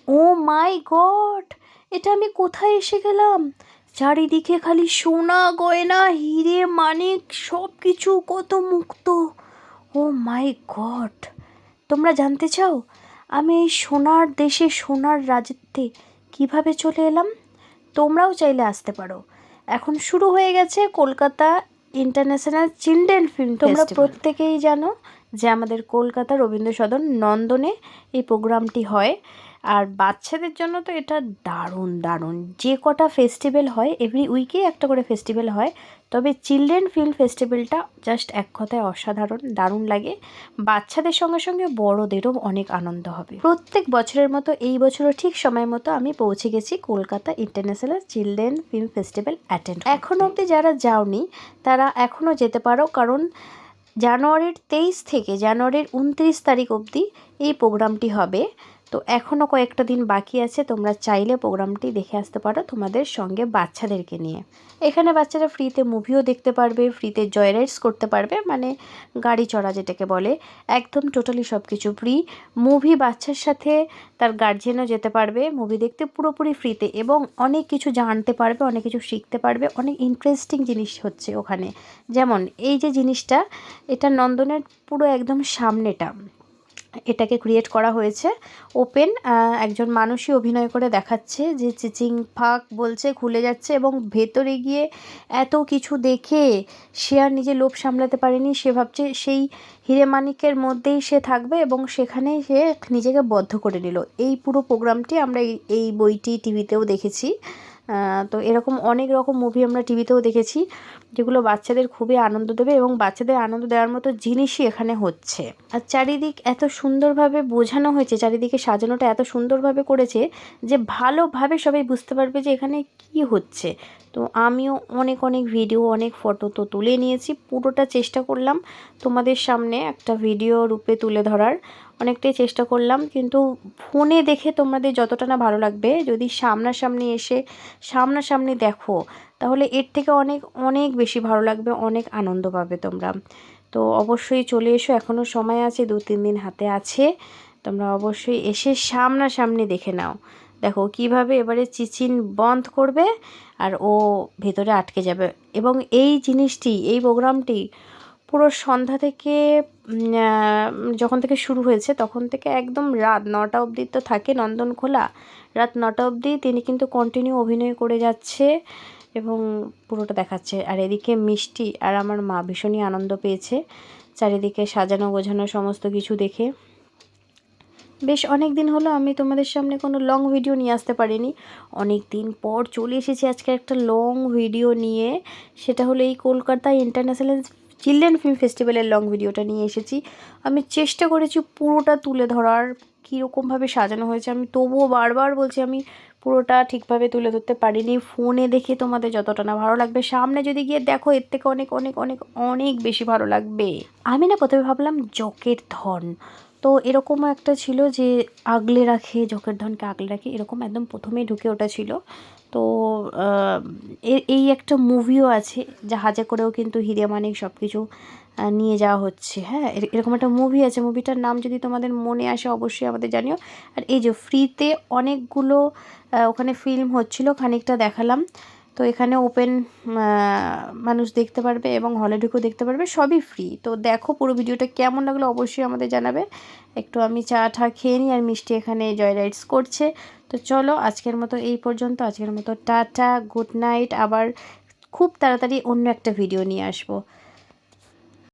ও মাই god, এটা আমি কোথায় এসে গেলাম? চারিদিকে খালি সোনা গয়না হিরে মানিক সব কিছু, কত মুক্ত। ও মাই গড, তোমরা জানতে চাও আমি এই সোনার দেশে সোনার রাজত্বে কিভাবে চলে এলাম? তোমরাও চাইলে আসতে পারো। এখন শুরু হয়ে গেছে Kolkata international children film festival. তোমরা প্রত্যেকেই জানো যে আমাদের কলকাতা রবীন্দ্র সদন নন্দনে এই প্রোগ্রামটি হয়। আর বাচ্চাদের জন্য তো এটা দারুণ দারুণ। যে কটা ফেস্টিভ্যাল হয় এভরি উইকে একটা করে ফেস্টিভ্যাল হয়, তবে চিলড্রেন ফিল্ম ফেস্টিভ্যালটা জাস্ট এক কথায় অসাধারণ, দারুণ লাগে। বাচ্চাদের সঙ্গে সঙ্গে বড়দেরও অনেক আনন্দ হবে। প্রত্যেক বছরের মতো এই বছরও ঠিক সময় মতো আমি পৌঁছে গেছি Kolkata international children film festival attend. এখনও অবধি যারা যাওনি তারা এখনও যেতে পারো, কারণ জানুয়ারির 23 থেকে জানুয়ারির 29 তারিখ অবধি এই প্রোগ্রামটি হবে। তো এখনও কয়েকটা দিন বাকি আছে, তোমরা চাইলে প্রোগ্রামটি দেখে আসতে পারো তোমাদের সঙ্গে বাচ্চাদেরকে নিয়ে। এখানে বাচ্চারা ফ্রিতে মুভিও দেখতে পারবে, ফ্রিতে জয় রাইডস করতে পারবে, মানে গাড়ি চড়া যেটাকে বলে, একদম টোটালি সব কিছু ফ্রি। মুভি বাচ্চার সাথে তার গার্জেনও যেতে পারবে মুভি দেখতে পুরোপুরি ফ্রিতে, এবং অনেক কিছু জানতে পারবে, অনেক কিছু শিখতে পারবে। অনেক ইন্টারেস্টিং জিনিস হচ্ছে ওখানে, যেমন এই যে জিনিসটা, এটা নন্দনের পুরো একদম সামনেটা, এটাকে ক্রিয়েট করা হয়েছে ওপেন। একজন মানুষই অভিনয় করে দেখাচ্ছে যে চিচিং ফাঁক বলছে, খুলে যাচ্ছে, এবং ভেতরে গিয়ে এত কিছু দেখে সে আর নিজে লোভ সামলাতে পারেনি। সে ভাবছে সেই হিরে মানিকের মধ্যেই সে থাকবে, এবং সেখানেই সে নিজেকে বদ্ধ করে নিল। এই পুরো প্রোগ্রামটি আমরা এই বইটি টিভিতেও দেখেছি। তো এরকম অনেক রকম মুভি আমরা টিভিতেও দেখেছি, যেগুলো বাচ্চাদের খুবই আনন্দ দেবে, এবং বাচ্চাদের আনন্দ দেওয়ার মতো জিনিসই এখানে হচ্ছে। আর চারিদিক এত সুন্দরভাবে বোঝানো হয়েছে, চারিদিকে সাজানোটা এত সুন্দরভাবে করেছে যে ভালোভাবে সবাই বুঝতে পারবে যে এখানে কি হচ্ছে। তো আমিও অনেক অনেক ভিডিও, অনেক ফটো তো তুলে নিয়েছি, পুরোটা চেষ্টা করলাম তোমাদের সামনে একটা ভিডিও রূপে তুলে ধরার, অনেকটাই চেষ্টা করলাম। কিন্তু ফোনে দেখে তোমাদের যতটা না ভালো লাগবে, যদি সামনাসামনি এসে সামনাসামনি দেখো তাহলে এর থেকে অনেক অনেক বেশি ভালো লাগবে, অনেক আনন্দ পাবে তোমরা। তো অবশ্যই চলে এসো, এখনও সময় আছে, 2-3 দিন হাতে আছে। তোমরা অবশ্যই এসে সামনাসামনি দেখে নাও। দেখো কিভাবে এবারে চিচিন বন্ধ করবে আর ও ভেতরে আটকে যাবে। এবং এই জিনিসটি, এই প্রোগ্রামটি পুরো সন্ধ্যা থেকে যখন থেকে শুরু হয়েছে তখন থেকে একদম রাত 9টা অবধি তো থাকে নন্দন খোলা। রাত 9টা অবধি তিনি কিন্তু কন্টিনিউ অভিনয় করে যাচ্ছে এবং পুরোটা দেখাচ্ছে। আর এদিকে মিষ্টি আর আমার মা ভীষণই আনন্দ পেয়েছে চারিদিকে সাজানো গোছানো সমস্ত কিছু দেখে। বেশ অনেক দিন হলো আমি তোমাদের সামনে কোনো লং ভিডিও নিয়ে আসতে পারিনি, অনেক দিন পর চলে এসেছি আজকে একটা লং ভিডিও নিয়ে। সেটা হলো এই কলকাতা ইন্টারন্যাশনাল চিলড্রেন ফিল্ম ফেস্টিভ্যালের লং ভিডিওটা নিয়ে এসেছি। আমি চেষ্টা করেছি পুরোটা তুলে ধরার, কীরকমভাবে সাজানো হয়েছে। আমি তবুও বারবার বলছি আমি পুরোটা ঠিকভাবে তুলে ধরতে পারিনি। ফোনে দেখে তোমাদের যতটা না ভালো লাগবে, সামনে যদি গিয়ে দেখো এর থেকে অনেক অনেক অনেক অনেক বেশি ভালো লাগবে। আমি না প্রথমে ভাবলাম জকের ধন, তো এরকমও একটা ছিল যে আগলে রাখে, জকের ধনকে আগলে রাখে, এরকম একদম প্রথমেই ঢুকে ওটা ছিল। তো এই একটা মুভিও আছে, জাহাজে করেও কিন্তু হিরে মানিক সব কিছু নিয়ে যাওয়া হচ্ছে। হ্যাঁ, এরকম একটা মুভি আছে, মুভিটার নাম যদি তোমাদের মনে আসে অবশ্যই আমাদের জানিও। আর এই যে ফ্রিতে অনেকগুলো ওখানে ফিল্ম হচ্ছিল, খানিকটা দেখালাম। তো এখানে ওপেন মানুষ দেখতে পারবে এবং হলে ঢুকেও দেখতে পারবে, সবই ফ্রি। তো দেখো পুরো ভিডিওটা কেমন লাগলো অবশ্যই আমাদের জানাবে। একটু আমি চা ঠা খেয়ে নিই, আর মিষ্টি এখানে জয় রাইডস করছে। তো চলো আজকের মতো এই পর্যন্ত, আজকের মতো টাটা, গুড নাইট। আবার খুব তাড়াতাড়ি অন্য একটা ভিডিও নিয়ে আসবো।